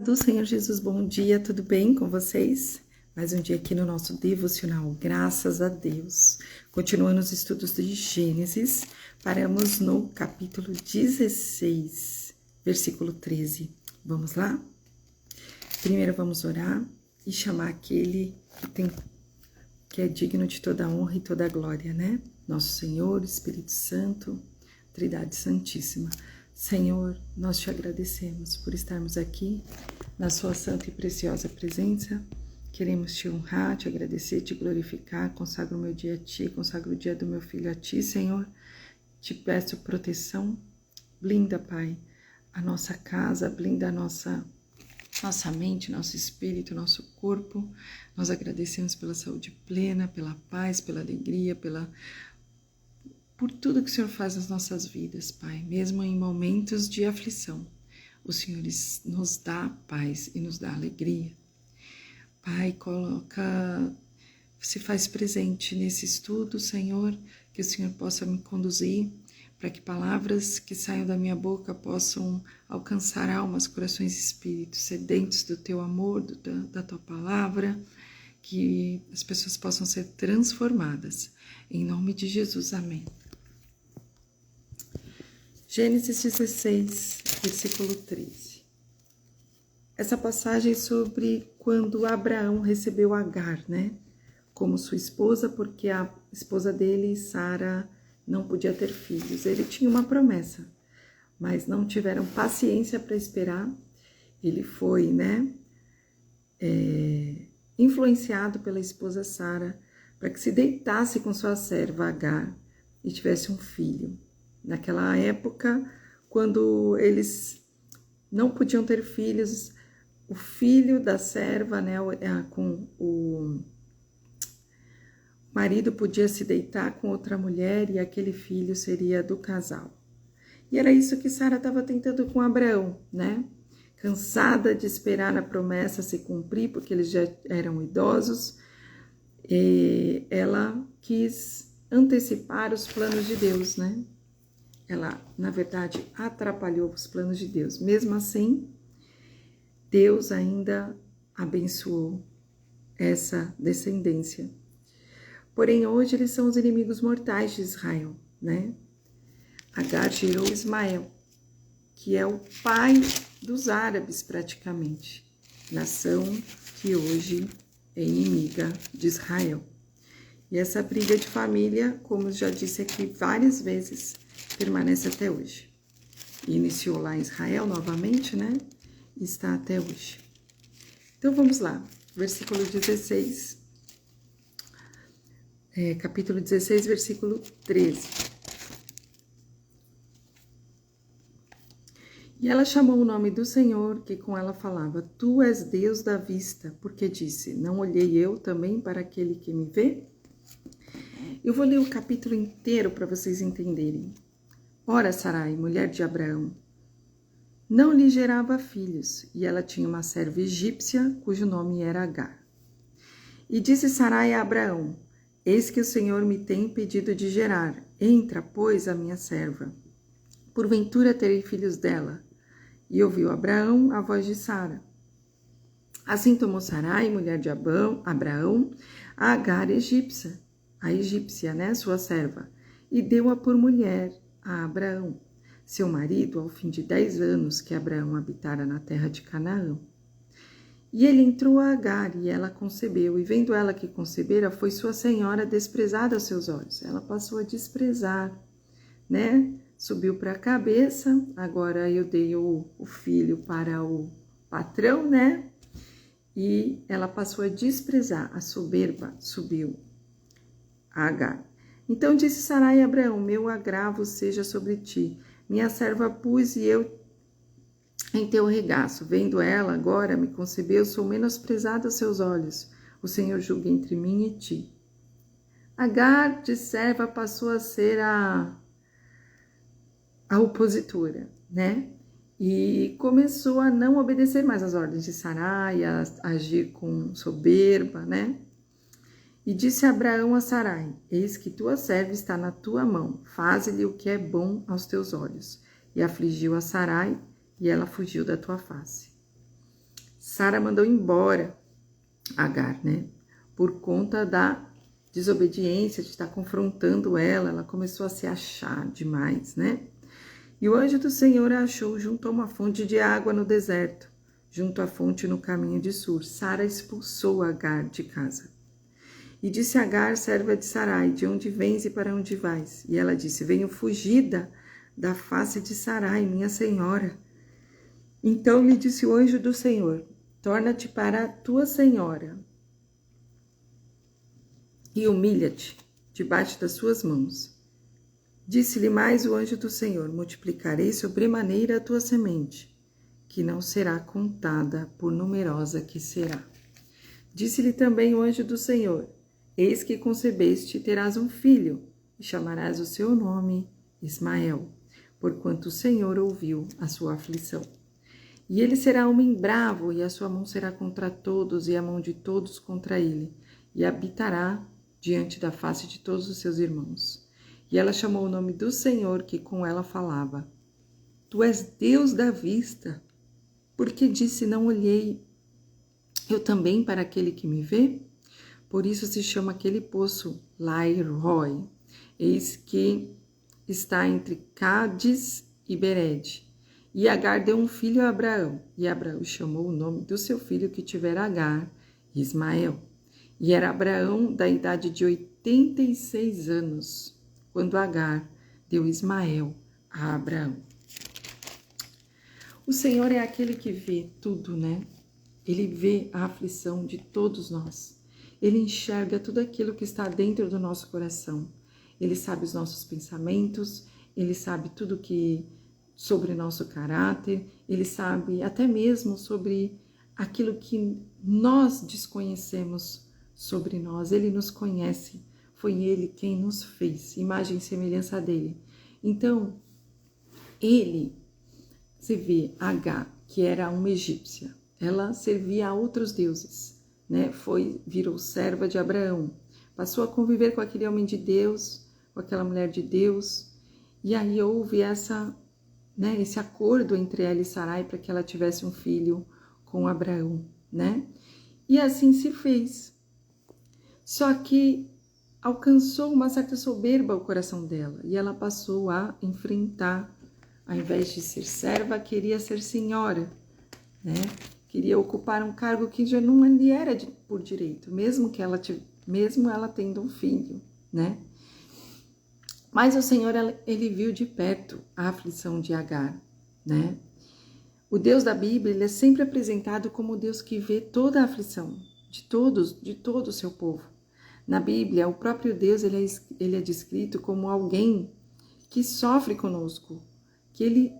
Do Senhor Jesus, bom dia, tudo bem com vocês? Mais um dia aqui no nosso devocional, graças a Deus. Continuando os estudos de Gênesis, paramos no capítulo 16, versículo 13. Vamos lá? Primeiro vamos orar e chamar aquele que é digno de toda a honra e toda a glória, né? Nosso Senhor, Espírito Santo, Trindade Santíssima. Senhor, nós te agradecemos por estarmos aqui na sua santa e preciosa presença. Queremos te honrar, te agradecer, te glorificar. Consagro o meu dia a ti, consagro o dia do meu filho a ti, Senhor. Te peço proteção. Blinda, Pai, a nossa casa, blinda a nossa mente, nosso espírito, nosso corpo. Nós agradecemos pela saúde plena, pela paz, pela alegria, por tudo que o Senhor faz nas nossas vidas, Pai, mesmo em momentos de aflição. O Senhor nos dá paz e nos dá alegria. Pai, se faz presente nesse estudo, Senhor, que o Senhor possa me conduzir, para que palavras que saiam da minha boca possam alcançar almas, corações e espíritos sedentos do Teu amor, da Tua palavra, que as pessoas possam ser transformadas. Em nome de Jesus, amém. Gênesis 16, versículo 13. Essa passagem é sobre quando Abraão recebeu Agar, né? Como sua esposa, porque a esposa dele, Sara, não podia ter filhos. Ele tinha uma promessa, mas não tiveram paciência para esperar. Ele foi, né? Influenciado pela esposa Sara para que se deitasse com sua serva Agar e tivesse um filho. Naquela época, quando eles não podiam ter filhos, o filho da serva, né, com o marido podia se deitar com outra mulher e aquele filho seria do casal. E era isso que Sara estava tentando com Abraão, né? Cansada de esperar a promessa se cumprir, porque eles já eram idosos, e ela quis antecipar os planos de Deus, né? Ela, na verdade, atrapalhou os planos de Deus. Mesmo assim, Deus ainda abençoou essa descendência. Porém, hoje eles são os inimigos mortais de Israel, né? Agar gerou Ismael, que é o pai dos árabes praticamente, nação que hoje é inimiga de Israel. E essa briga de família, como já disse aqui várias vezes, permanece até hoje. E iniciou lá em Israel novamente, né? E está até hoje. Então vamos lá, versículo 16, capítulo 16, versículo 13. E ela chamou o nome do Senhor, que com ela falava: Tu és Deus da vista, porque disse: Não olhei eu também para aquele que me vê? Eu vou ler o capítulo inteiro para vocês entenderem. Ora, Sarai, mulher de Abraão, não lhe gerava filhos, e ela tinha uma serva egípcia, cujo nome era Agar. E disse Sarai a Abraão: Eis que o Senhor me tem impedido de gerar. Entra, pois, a minha serva. Porventura terei filhos dela. E ouviu Abraão a voz de Sara. Assim tomou Sarai, mulher de Abraão, a Agar a egípcia, né, sua serva, e deu-a por mulher a Abraão, seu marido, ao fim de 10 anos que Abraão habitara na terra de Canaã. E ele entrou a Agar, e ela concebeu, e vendo ela que concebera, foi sua senhora desprezada aos seus olhos. Ela passou a desprezar, né? Subiu para a cabeça, agora eu dei o filho para o patrão, né? E ela passou a desprezar, a soberba subiu a Agar. Então disse Sarai a Abraão: Meu agravo seja sobre ti. Minha serva pus e eu em teu regaço. Vendo ela agora me concebeu, sou menosprezada aos seus olhos. O Senhor julga entre mim e ti. Agar de serva passou a ser a opositora, né? E começou a não obedecer mais às ordens de Sarai, a agir com soberba, né? E disse Abraão a Sarai: Eis que tua serva está na tua mão, faze-lhe o que é bom aos teus olhos. E afligiu a Sarai, e ela fugiu da tua face. Sara mandou embora Agar, né? Por conta da desobediência, de estar confrontando ela começou a se achar demais, né? E o anjo do Senhor a achou junto a uma fonte de água no deserto, junto à fonte no caminho de Sur. Sara expulsou Agar de casa. E disse Agar, serva de Sarai, de onde vens e para onde vais? E ela disse, venho fugida da face de Sarai, minha senhora. Então lhe disse o anjo do Senhor, torna-te para a tua senhora e humilha-te debaixo das suas mãos. Disse-lhe mais o anjo do Senhor, multiplicarei sobremaneira a tua semente, que não será contada, por numerosa que será. Disse-lhe também o anjo do Senhor, eis que concebeste e terás um filho, e chamarás o seu nome Ismael, porquanto o Senhor ouviu a sua aflição. E ele será homem bravo, e a sua mão será contra todos, e a mão de todos contra ele, e habitará diante da face de todos os seus irmãos. E ela chamou o nome do Senhor que com ela falava. Tu és Deus da vista, porque disse, não olhei eu também para aquele que me vê? Por isso se chama aquele poço Lai-Roi. Eis que está entre Cádiz e Bered. E Agar deu um filho a Abraão, e Abraão chamou o nome do seu filho que tivera Agar, Ismael. E era Abraão da idade de 86 anos, quando Agar deu Ismael a Abraão. O Senhor é aquele que vê tudo, né? Ele vê a aflição de todos nós. Ele enxerga tudo aquilo que está dentro do nosso coração. Ele sabe os nossos pensamentos, ele sabe tudo que sobre nosso caráter, ele sabe até mesmo sobre aquilo que nós desconhecemos sobre nós. Ele nos conhece, foi ele quem nos fez, imagem e semelhança dele. Então, ele, se vê Agar, que era uma egípcia, ela servia a outros deuses, né? Virou serva de Abraão, passou a conviver com aquele homem de Deus, com aquela mulher de Deus, e aí houve esse acordo entre ela e Sarai para que ela tivesse um filho com Abraão, né? E assim se fez. Só que alcançou uma certa soberba o coração dela e ela passou a enfrentar, ao invés de ser serva, queria ser senhora, né? Queria ocupar um cargo que já não lhe era por direito, mesmo ela tendo um filho, né? Mas o Senhor, ele viu de perto a aflição de Agar, né? O Deus da Bíblia, ele é sempre apresentado como o Deus que vê toda a aflição de todo o seu povo. Na Bíblia, o próprio Deus, ele é descrito como alguém que sofre conosco, que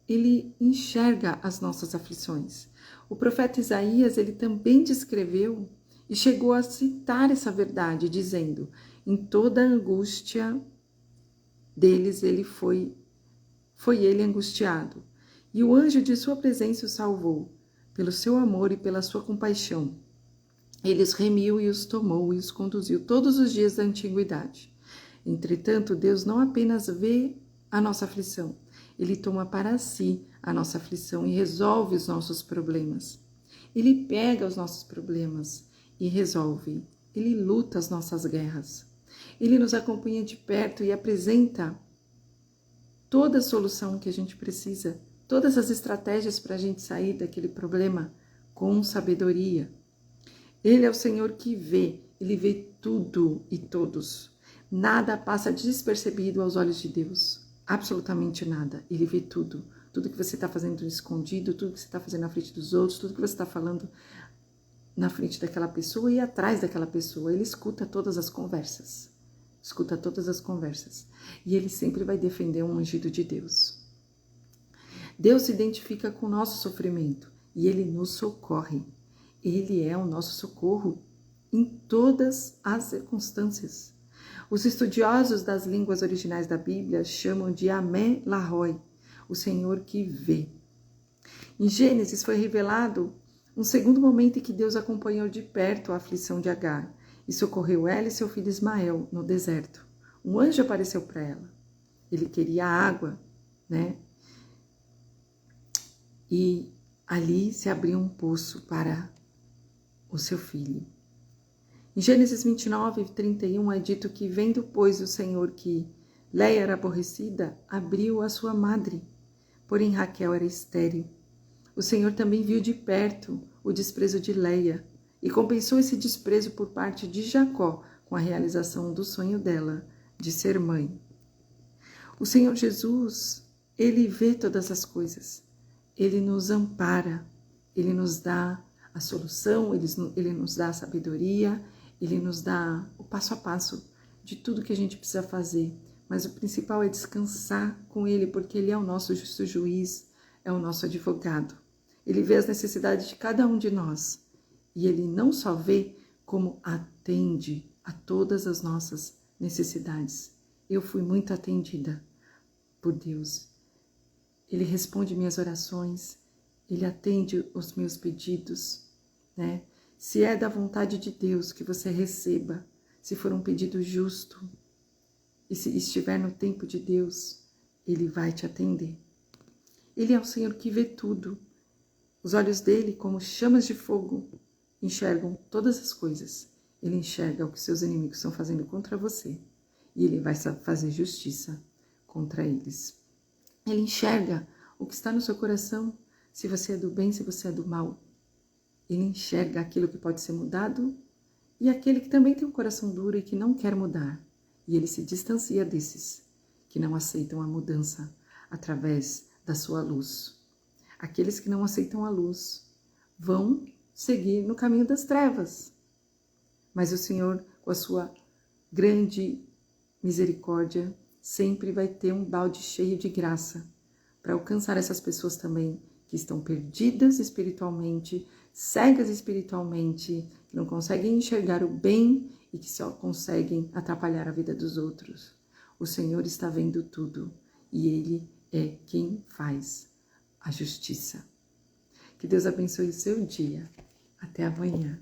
ele enxerga as nossas aflições. O profeta Isaías, ele também descreveu e chegou a citar essa verdade, dizendo, em toda a angústia deles, foi ele angustiado. E o anjo de sua presença o salvou, pelo seu amor e pela sua compaixão. Ele os remiu e os tomou e os conduziu todos os dias da antiguidade. Entretanto, Deus não apenas vê a nossa aflição, ele toma para si a nossa aflição e resolve os nossos problemas. Ele pega os nossos problemas e resolve. Ele luta as nossas guerras. Ele nos acompanha de perto e apresenta toda a solução que a gente precisa, todas as estratégias para a gente sair daquele problema com sabedoria. Ele é o Senhor que vê, ele vê tudo e todos. Nada passa despercebido aos olhos de Deus. Absolutamente nada. Ele vê tudo. Tudo que você está fazendo escondido, tudo que você está fazendo na frente dos outros, tudo que você está falando na frente daquela pessoa e atrás daquela pessoa. Ele escuta todas as conversas. Escuta todas as conversas. E ele sempre vai defender um ungido de Deus. Deus se identifica com o nosso sofrimento e ele nos socorre. Ele é o nosso socorro em todas as circunstâncias. Os estudiosos das línguas originais da Bíblia chamam de Amé Lahoi, o Senhor que vê. Em Gênesis foi revelado um segundo momento em que Deus acompanhou de perto a aflição de Agar e socorreu ela e seu filho Ismael no deserto. Um anjo apareceu para ela. Ele queria água, né? E ali se abriu um poço para o seu filho. Em Gênesis 29, 31 é dito que, vendo, pois, o Senhor que Leia era aborrecida, abriu a sua madre, porém Raquel era estéril. O Senhor também viu de perto o desprezo de Leia e compensou esse desprezo por parte de Jacó com a realização do sonho dela de ser mãe. O Senhor Jesus, Ele vê todas as coisas, Ele nos ampara, Ele nos dá a solução, Ele nos dá a sabedoria, Ele nos dá o passo a passo de tudo que a gente precisa fazer. Mas o principal é descansar com Ele, porque Ele é o nosso justo juiz, é o nosso advogado. Ele vê as necessidades de cada um de nós. E Ele não só vê, como atende a todas as nossas necessidades. Eu fui muito atendida por Deus. Ele responde minhas orações, Ele atende os meus pedidos, né? Se é da vontade de Deus que você receba, se for um pedido justo, e se estiver no tempo de Deus, Ele vai te atender. Ele é o Senhor que vê tudo. Os olhos dele, como chamas de fogo, enxergam todas as coisas. Ele enxerga o que seus inimigos estão fazendo contra você. E Ele vai fazer justiça contra eles. Ele enxerga o que está no seu coração, se você é do bem, se você é do mal. Ele enxerga aquilo que pode ser mudado e aquele que também tem um coração duro e que não quer mudar. E Ele se distancia desses que não aceitam a mudança através da sua luz. Aqueles que não aceitam a luz vão seguir no caminho das trevas. Mas o Senhor, com a sua grande misericórdia, sempre vai ter um balde cheio de graça para alcançar essas pessoas também que estão perdidas espiritualmente, cegas espiritualmente, que não conseguem enxergar o bem e que só conseguem atrapalhar a vida dos outros. O Senhor está vendo tudo e Ele é quem faz a justiça. Que Deus abençoe o seu dia. Até amanhã.